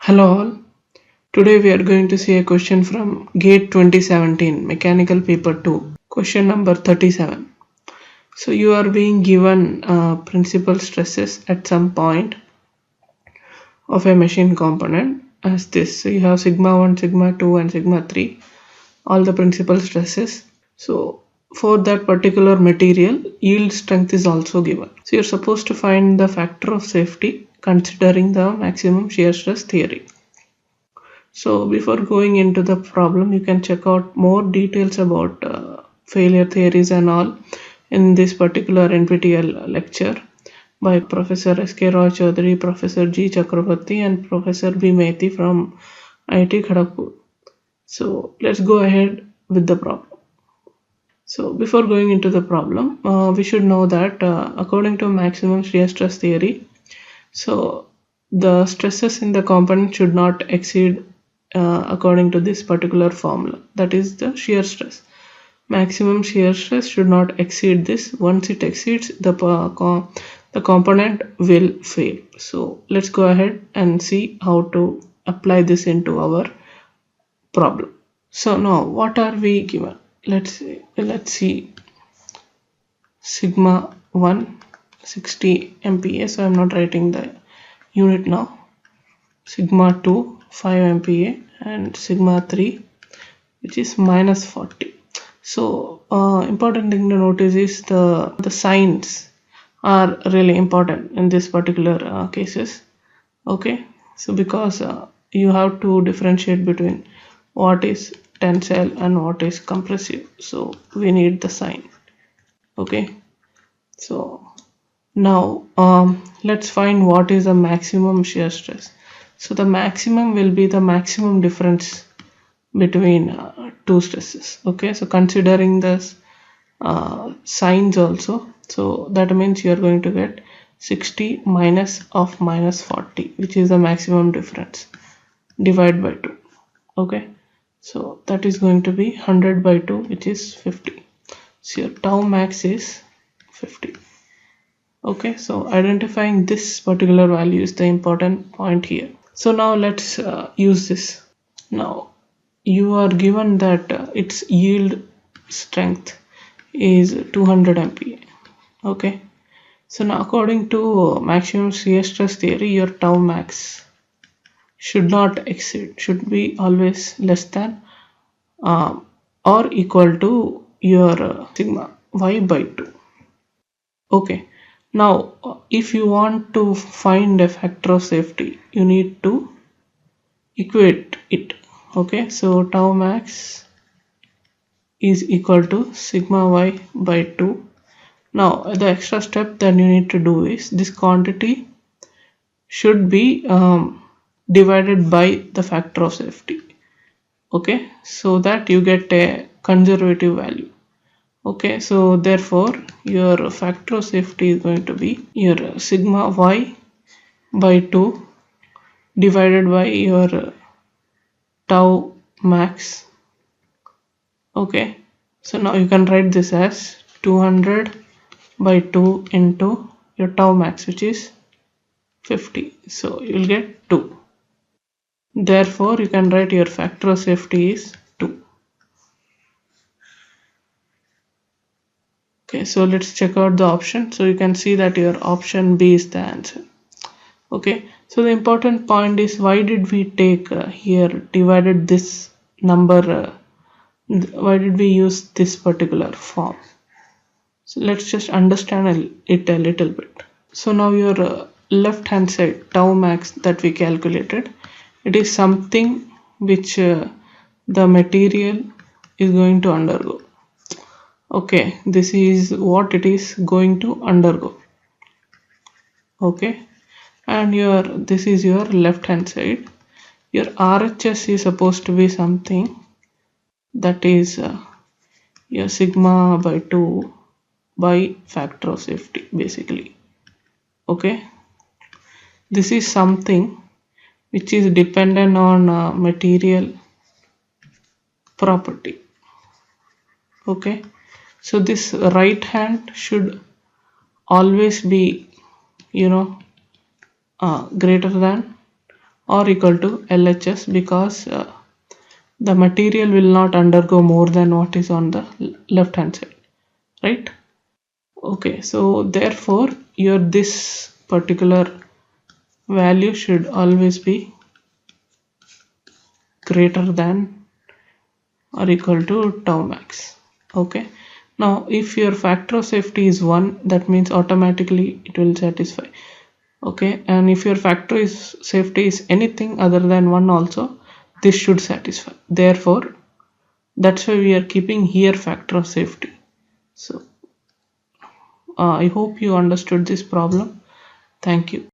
Hello all. Today we are going to see a question from GATE 2017 Mechanical Paper 2, question number 37. So you are being given principal stresses at some point of a machine component as this. So you have sigma 1, sigma 2 and sigma 3, all the principal stresses. So for that particular material, yield strength is also given. So you're supposed to find the factor of safety considering the maximum shear stress theory. So before going into the problem, you can check out more details about failure theories and all in this particular NPTEL lecture by Professor S.K. Roy Chaudhary, Professor G. Chakrabarti and Professor B. Mehti from IIT Kharagpur. So let's go ahead with the problem. So before going into the problem, we should know that according to maximum shear stress theory, so the stresses in the component should not exceed according to this particular formula, that is the shear stress. Maximum shear stress should not exceed this. Once it exceeds, the component will fail. So let's go ahead and see how to apply this into our problem. So now what are we given? Let's see sigma 1 60 MPa. So I'm not writing the unit now. Sigma 2 5 MPa and sigma 3 which is minus 40. So important thing to notice is the signs are really important in this particular cases. Okay, so because you have to differentiate between what is tensile and what is compressive, so we need the sign. Okay, so now let's find what is the maximum shear stress. So the maximum will be the maximum difference between two stresses. Okay, so considering this signs also, so that means you are going to get 60 minus of minus 40, which is the maximum difference, divide by 2. Okay, so that is going to be 100 by 2, which is 50. So your tau max is 50. Okay, so identifying this particular value is the important point here. So now let's use this. Now you are given that its yield strength is 200 MPa. Okay, so now according to maximum shear stress theory, your tau max should not exceed, should be always less than or equal to your sigma y by 2. Okay, now if you want to find a factor of safety, you need to equate it. Okay, so tau max is equal to sigma y by 2. Now the extra step that you need to do is this quantity should be divided by the factor of safety. Okay, so that you get a conservative value. Okay, so therefore your factor of safety is going to be your sigma y by 2 divided by your tau max. Okay, so now you can write this as 200 by 2 into your tau max, which is 50. So you'll get 2. Therefore you can write your factor of safety is 2. Okay, so let's check out the option. So you can see that your option B is the answer. Okay, so the important point is, why did we take here divided this number, why did we use this particular form? So let's just understand it a little bit. So now your left hand side tau max that we calculated, it is something which the material is going to undergo. Okay, this is what it is going to undergo. Okay, and this is your left hand side. Your RHS is supposed to be something that is your sigma by 2 by factor of safety basically. Okay, this is something which is dependent on material property. Okay, so this right hand should always be greater than or equal to LHS, because the material will not undergo more than what is on the left hand side, right? Okay, so therefore your this particular value should always be greater than or equal to tau max. Okay, now if your factor of safety is 1, that means automatically it will satisfy. Okay, and if your factor is safety is anything other than 1 also, this should satisfy. Therefore that's why we are keeping here factor of safety. So I hope you understood this problem. Thank you.